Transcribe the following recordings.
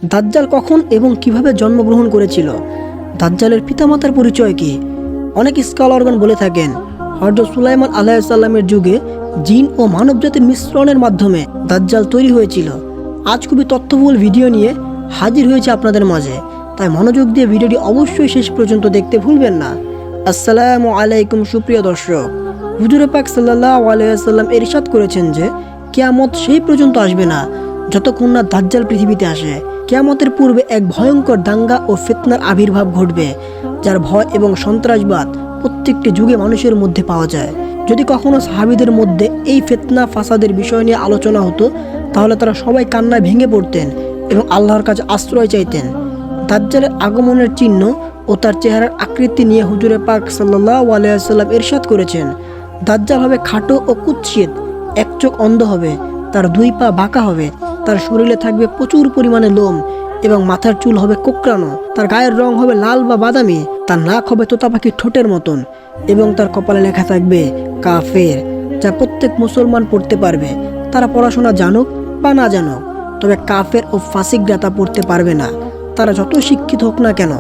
দাজ্জাল কখন এবং কিভাবে জন্মগ্রহণ করেছিল? দাজ্জালের পিতামাতার পরিচয় কি? অনেক স্কলারগণ বলে থাকেন হযরত সুলাইমান আলাইহিসসালামের যুগে জিন ও মানবজাতির মিশ্রণের মাধ্যমে দাজ্জাল তৈরি হয়েছিল। আজ খুবই তথ্যবহুল ভিডিও নিয়ে হাজির হয়েছে আপনাদের মাঝে, তাই মনোযোগ দিয়ে ভিডিওটি অবশ্যই শেষ পর্যন্ত দেখতে ভুলবেন না। আসসালামু আলাইকুম সুপ্রিয় দর্শক, হুজুরে পাক সাল্লাল্লাহু আলাইহি ওয়াসাল্লাম ইরশাদ করেছেন যে কিয়ামত সেই পর্যন্ত আসবে না যতক্ষণ না দাজ্জাল পৃথিবীতে আসে। কিয়ামতের পূর্বে এক ভয়ঙ্কর দাঙ্গা ও ফিতনার আবির্ভাব ঘটবে, যার ভয় এবং সন্ত্রাসবাদ প্রত্যেকটি যুগে মানুষের মধ্যে পাওয়া যায়। যদি কখনো সাহাবীদের মধ্যে এই ফিতনা ফাসাদের বিষয় নিয়ে আলোচনা হতো, তাহলে তারা সবাই কান্নায় ভেঙে পড়তেন এবং আল্লাহর কাছে আশ্রয় চাইতেন। দাজ্জালের আগমনের চিহ্ন ও তার চেহারার আকৃতি নিয়ে হুজুরে পাক সাল্লাল্লাহু আলাইহি ওয়াসাল্লাম ইরশাদ করেছেন, দাজ্জাল হবে খাটো ও কুৎসিত, এক চোখ অন্ধ হবে, তার দুই পা বাঁকা হবে, তার শরীরে থাকবে প্রচুর পরিমাণে লোম এবং মাথার চুল হবে কোঁকড়ানো, তার গায়ের রং হবে লাল বা বাদামি, তার নাক হবে তোতা পাখির ঠোঁটের মতন এবং তার কপালে লেখা থাকবে কাফের, যা প্রত্যেক মুসলমান পড়তে পারবে, তারা পড়াশোনা জানুক বা না জানুক। তবে কাফের ও ফাসিকরা তা পড়তে পারবে না, তারা যত শিক্ষিত হোক না কেন।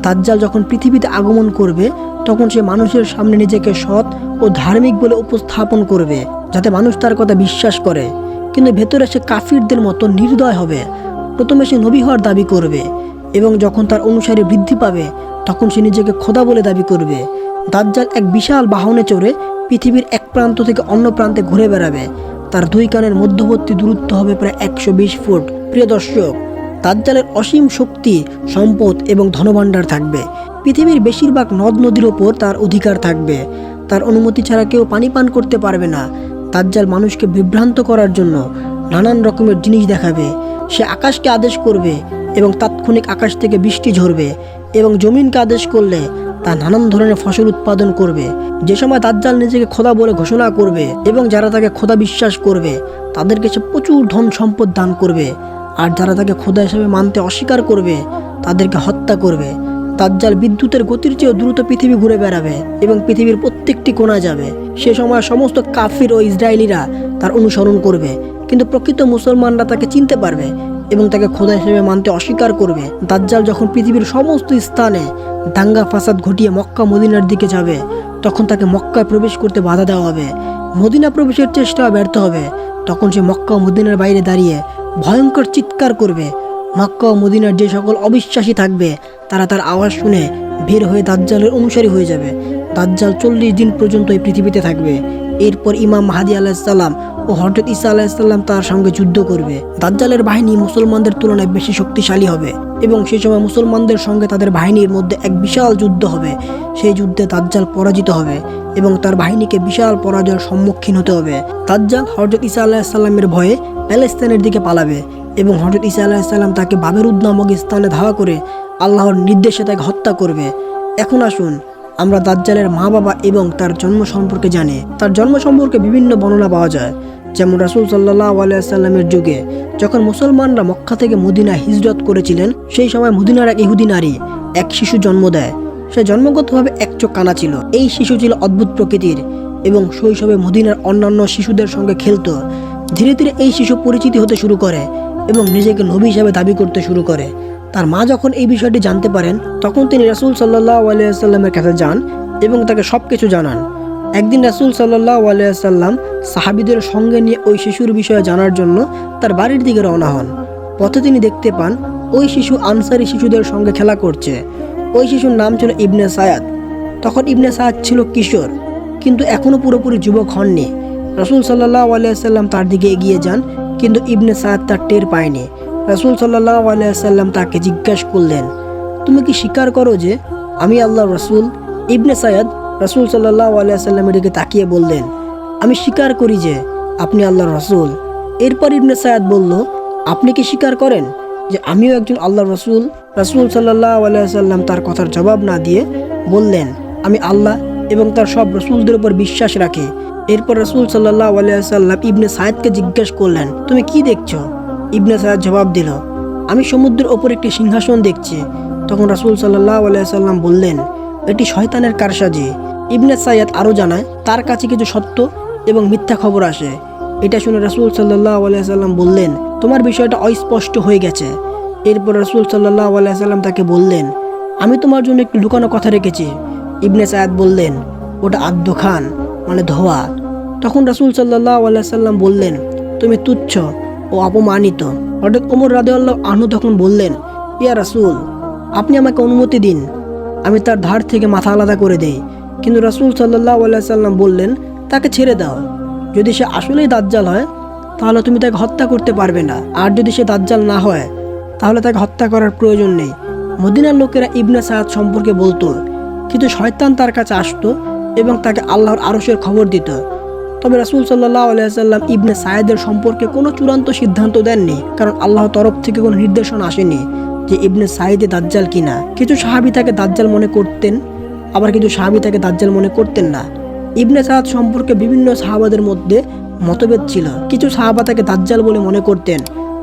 দাজ্জাল যখন পৃথিবীতে আগমন করবে, তখন সে মানুষের সামনে নিজেকে সৎ ও ধার্মিক বলে উপস্থাপন করবে, যাতে মানুষ তার কথা বিশ্বাস করে, কিন্তু ভেতরে সে কাফিরদের মতো নির্দয় হবে। প্রথমে সে নবী হওয়ার দাবি করবে এবং যখন তার অনুসারী বৃদ্ধি পাবে, তখন সে নিজেকে খোদা বলে দাবি করবে। দাজ্জাল এক বিশাল বাহনে চড়ে পৃথিবীর এক প্রান্ত থেকে অন্য প্রান্তে ঘুরে বেড়াবে। তার দুই কানের মধ্যবর্তী দূরত্ব হবে প্রায় 120 ফুট। প্রিয় দর্শক, দাজ্জালের অসীম শক্তি, সম্পদ এবং ধনভাণ্ডার থাকবে। পৃথিবীর বেশিরভাগ নদ নদীর ওপর তার অধিকার থাকবে। তার অনুমতি ছাড়া কেউ পানি পান করতে পারবে না। দাজ্জাল মানুষকে বিভ্রান্ত করার জন্য নানান রকমের জিনিস দেখাবে। সে আকাশকে আদেশ করবে এবং তাৎক্ষণিক আকাশ থেকে বৃষ্টি ঝরবে, এবং জমিনকে আদেশ করলে তা নানান ধরনের ফসল উৎপাদন করবে। যে সময় দাজ্জাল নিজেকে খোদা বলে ঘোষণা করবে এবং যারা তাকে খোদা বিশ্বাস করবে তাদেরকে সে প্রচুর ধন সম্পদ দান করবে, আর যারা তাকে খোদা হিসেবে মানতে অস্বীকার করবে তাদেরকে হত্যা করবে। দাজ্জাল বিদ্যুতের গতির চেয়েও দ্রুত পৃথিবী ঘুরে বেড়াবে এবং পৃথিবীর প্রত্যেকটি কোণায় যাবে। সে সময় সমস্ত কাফির ও ইসরায়েলিরা তার অনুসরণ করবে, কিন্তু প্রকৃত মুসলমানরা তাকে চিনতে পারবে এবং তাকে খোদা হিসেবে মানতে অস্বীকার করবে। দাজ্জাল যখন পৃথিবীর সমস্ত স্থানে দাঙ্গা ফাসাদ ঘটিয়ে মক্কা মদিনার দিকে যাবে, তখন তাকে মক্কায় প্রবেশ করতে বাধা দেওয়া হবে। মদিনা প্রবেশের চেষ্টা ব্যর্থ হবে। তখন সে মক্কা ও মদিনার বাইরে দাঁড়িয়ে ভয়ঙ্কর চিৎকার করবে। মক্কা ও মদিনার যে সকল অবিশ্বাসী থাকবে তারা তার আওয়াজ শুনে বের হয়ে দাজ্জালের অনুসারী হয়ে যাবে। দাজ্জাল 40 দিন পর্যন্ত এই পৃথিবীতে থাকবে। এরপর ইমাম মাহদী আলাইহিসসালাম ও হযরত ঈসা আলাইহিসসালাম তার সঙ্গে যুদ্ধ করবে। দাজ্জালের বাহিনী মুসলমানদের তুলনায় বেশি শক্তিশালী হবে এবং সেই সময় মুসলমানদের সঙ্গে তাদের বাহিনীর মধ্যে এক বিশাল যুদ্ধ হবে। সেই যুদ্ধে দাজ্জাল পরাজিত হবে এবং তার বাহিনীকে বিশাল পরাজয়ের সম্মুখীন হতে হবে। দাজ্জাল হযরত ঈসা আলাইহিসসালামের ভয়ে প্যালেস্তাইনের দিকে পালাবে এবং হযরত ঈসা আলাইহিসসালাম তাকে বাবেরুদ নামক স্থানে ধাওয়া করে আল্লাহর নির্দেশে তাকে হত্যা করবে। এখন আসুন আমরা দাজ্জালের মা বাবা এবং তার জন্ম সম্পর্কে জানি। তার জন্ম সম্পর্কে বিভিন্ন বর্ণনা পাওয়া যায়, যেমন রাসূল সাল্লাল্লাহু আলাইহি ওয়াসাল্লামের যুগে যখন মুসলমানরা মক্কা থেকে মদিনা হিজরত করেছিলেন, সেই সময় মদিনার এক ইহুদি নারী এক শিশু জন্ম দেয়। সে জন্মগতভাবে এক চোখ কানা ছিল। এই শিশু ছিল অদ্ভুত প্রকৃতির এবং শৈশবে মদিনার অন্যান্য শিশুদের সঙ্গে খেলতো। ধীরে ধীরে এই শিশু পরিচিতি হতে শুরু করে এবং নিজেকে নবী হিসেবে দাবি করতে শুরু করে। তার মা যখন এই বিষয়টি জানতে পারেন, তখন তিনি রাসূল সাল্লাল্লাহু আলাইহি ওয়াসাল্লামের কাছে যান এবং তাকে সবকিছু জানান। একদিন রাসূল সাল্লাল্লাহু আলাইহি ওয়াসাল্লাম সাহাবীদের সঙ্গে নিয়ে ওই শিশুর বিষয়ে জানার জন্য তার বাড়ির দিকে রওনা হন। পথে তিনি দেখতে পান ওই শিশু আনসারী শিশুদের সঙ্গে খেলা করছে। ওই শিশুর নাম ছিল ইবনে সায়াদ। তখন ইবনে সায়াদ ছিল কিশোর, কিন্তু এখনও পুরোপুরি যুবক হননি। রাসূল সাল্লাল্লাহু আলাইহি ওয়াসাল্লাম তার দিকে এগিয়ে যান, কিন্তু ইবনে সায়াদ তার টের পায়নি। রাসূল সাল্লাল্লাহু আলাইহি ওয়াসাল্লাম তাকে জিজ্ঞাসা করলেন, তুমি কি স্বীকার করো যে আমি আল্লাহর রাসূল? ইবনে সায়াদ রাসূল সাল্লাল্লাহু আলাইহি ওয়াসাল্লামের দিকে তাকিয়ে বললেন, আমি স্বীকার করি যে আপনি আল্লাহর রাসূল। এরপর ইবনে সায়াদ বলল, আপনি কি স্বীকার করেন যে আমিও একজন আল্লাহর রাসূল? রাসূল সাল্লাল্লাহু আলাইহি ওয়াসাল্লাম তার কথার জবাব না দিয়ে বললেন, আমি আল্লাহ এবং তার সব রাসূলদের উপর বিশ্বাস রাখি। এরপর রাসূল সাল্লাল্লাহু আলাইহি ওয়াসাল্লাম ইবনে সায়াদকে জিজ্ঞাসা করলেন, তুমি কি দেখছো? ইবনে সায়াদ জবাব দিল, আমি সমুদ্রের ওপর একটি সিংহাসন দেখছি। তখন রাসূল সাল্লাল্লাহু আলাইহি ওয়াসাল্লাম বললেন, এটি শয়তানের কারসাজি। ইবনে সায়াদ আরও জানায়, তার কাছে কিছু সত্য এবং মিথ্যা খবর আসে। এটা শুনে রাসূল সাল্লাল্লাহু আলাইহি ওয়াসাল্লাম বললেন, তোমার বিষয়টা অস্পষ্ট হয়ে গেছে। এরপর রাসূল সাল্লাল্লাহু আলাইহি সাল্লাম তাকে বললেন, আমি তোমার জন্য একটু লুকানো কথা রেখেছি। ইবনে সায়াদ বললেন, ওটা আদ্দখান মানে ধোয়া। তখন রাসূল সাল্লাল্লাহু আলাইহি সাল্লাম বললেন, তুমি তুচ্ছ ও অপমানিত। হযরত ওমর রাদিয়াল্লাহু আনহু তখন বললেন, ইয়া রাসূল, আপনি আমাকে অনুমতি দিন, আমি তার ধার থেকে মাথা আলাদা করে দেই। কিন্তু রাসূল সাল্লাল্লাহু আলাইহি সাল্লাম বললেন, তাকে ছেড়ে দাও। যদি সে আসলেই দাজ্জাল হয় তাহলে তুমি তাকে হত্যা করতে পারবে না, আর যদি সে দাজ্জাল না হয় তাহলে তাকে হত্যা করার প্রয়োজন নেই। মদিনার লোকেরা ইবনে সায়াদ সম্পর্কে বলতো, কিন্তু শয়তান তার কাছে আসতো এবং তাকে আল্লাহর আরশের খবর দিত। তবে রাসূল সাল্লাল্লাহু আলাইহি সাল্লাম ইবনে সায়াদের সম্পর্কে কোনো চূড়ান্ত সিদ্ধান্ত দেননি, কারণ আল্লাহর তরফ থেকে কোনো নির্দেশনা আসেনি যে ইবনে সাইদে দাজ্জাল কিনা। কিছু সাহাবী তাকে দাজ্জাল মনে করতেন, আবার কিছু সাহাবী তাকে দাজ্জাল মনে করতেন না। ইবনে সায়াদ সম্পর্কে বিভিন্ন সাহাবাদের মধ্যে মতভেদ ছিল। কিছু সাহাবা তাকে দাজ্জাল বলে মনে করতেন,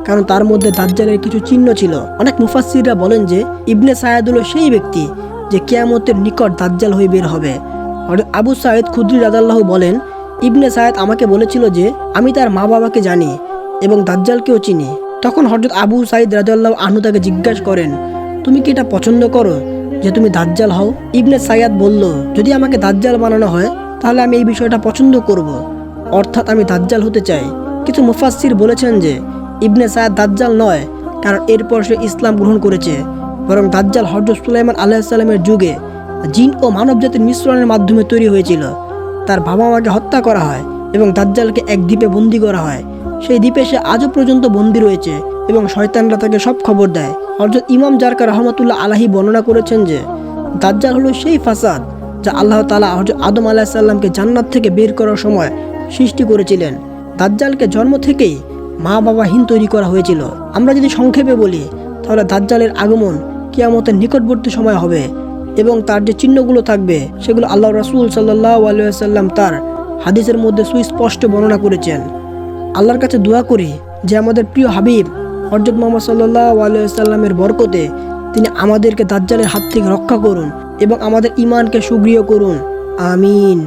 কারণ তার মধ্যে দাজ্জালের কিছু চিহ্ন ছিল। অনেক মুফাসসিররা বলেন যে ইবনে সায়াদ হলো সেই ব্যক্তি যে কিয়ামতের নিকট দাজ্জাল হয়ে বের হবে। আবু সাঈদ খুদরি রাদিয়াল্লাহু বলেন, ইবনে সায়াদ আমাকে বলেছিল যে আমি তার মা বাবাকে জানি এবং দাজ্জালকেও চিনি। তখন হযরত আবু সাঈদ রাদিয়াল্লাহু আনহু তাকে জিজ্ঞাসা করেন, তুমি কি এটা পছন্দ করো যে তুমি দাজ্জাল হও? ইবনে সায়াদ বলল, যদি আমাকে দাজ্জাল বানানো হয় তাহলে আমি এই বিষয়টা পছন্দ করব, অর্থাৎ আমি দাজ্জাল হতে চাই। কিছু মুফাসসির বলেছেন যে ইবনে সায়াদ দাজ্জাল নয়, কারণ এরপর সে ইসলাম গ্রহণ করেছে, বরং দাজ্জাল হযরত সুলাইমান আলাইহিস সালামের যুগে জিন ও মানবজাতির মিশ্রণের মাধ্যমে তৈরি হয়েছিল। তার বাবা মাকে হত্যা করা হয় এবং দাজ্জালকে এক দ্বীপে বন্দী করা হয়। সেই দ্বীপে সে আজও পর্যন্ত বন্দী রয়েছে এবং শয়তানরা তাকে সব খবর দেয়। হযরত ইমাম জারকা রহমাতুল্লাহ আলাইহি বর্ণনা করেছেন যে দাজ্জাল হলো সেই ফাসাদ যা আল্লাহ তাআলা হযরত আদম আলাইহিস সালামকে জান্নাত থেকে বের করার সময় সৃষ্টি করেছিলেন। দাজ্জালকে জন্ম থেকেই মা বাবাহীন তৈরি করা হয়েছিল। আমরা যদি সংক্ষেপে বলি তাহলে দাজ্জালের আগমন কিয়ামতের নিকটবর্তী সময় হবে এবং তার যে চিহ্নগুলো থাকবে সেগুলো আল্লাহর রাসূল সাল্লাল্লাহু আলাইহি ওয়াসাল্লাম তার হাদিসের মধ্যে সুস্পষ্ট বর্ণনা করেছেন। আল্লাহর কাছে দোয়া করি যে আমাদের প্রিয় হাবিব হযরত মুহাম্মদ সাল্লাল্লাহু আলাইহি ওয়াসাল্লামের বরকতে তিনি আমাদেরকে দাজ্জালের হাত থেকে রক্ষা করুন এবং আমাদের ঈমানকে সুদৃঢ় করুন। আমিন।